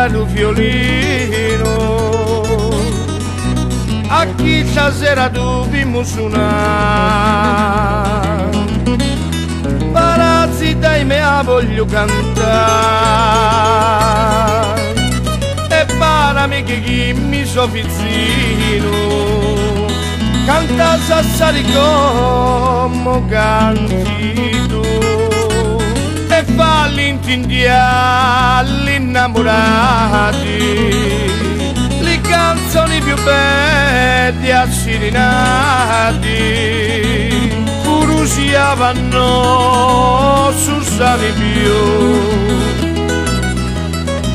suonare il violino, a chi stasera dobbiamo suonare, palazzi dai me la voglio cantare, e parami che chi mi so pizzino, canta sassari come canti tu, e fa l'intindia all'innamorati, le canzoni più belle a serenati, Furusia vanno sul sani più.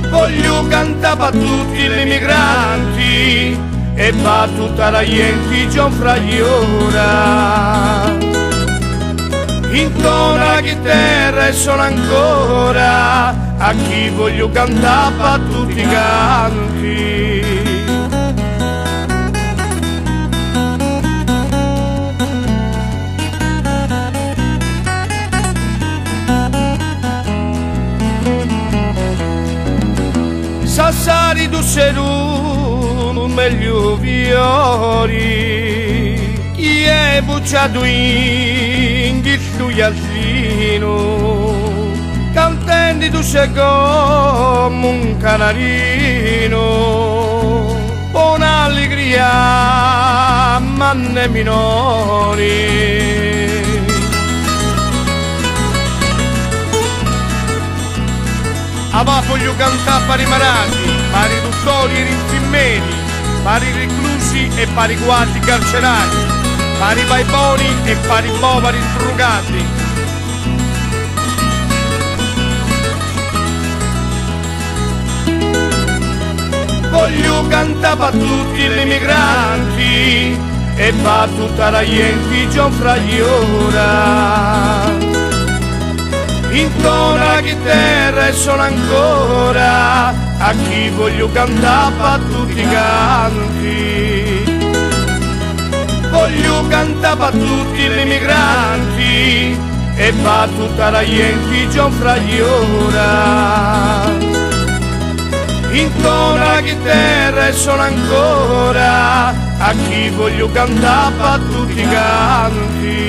Voglio cantare per tutti gli emigranti e per tutta la gente già fra gli ora, intorno alla chitarra e sono ancora a chi voglio cantare per tutti i canti. Sassari tu sei tu, meglio viori, chi è bucciato in questo giardino, cantendi tu sei come un canarino, buona allegria, manne minori. Ma voglio cantare per i malati, per i dottori e i infermieri, per i reclusi e per i guardi carcerati, per i baiboni e per i poveri drogati. Voglio cantare per tutti gli emigranti e per tutta la gente già fra gli ora, intorno alla chitarra e sono ancora a chi voglio cantare per tutti i canti. Voglio cantare per tutti gli emigranti e per tutta la gente già fra gli ora, intorno alla chitarra e sono ancora a chi voglio cantare per tutti i canti.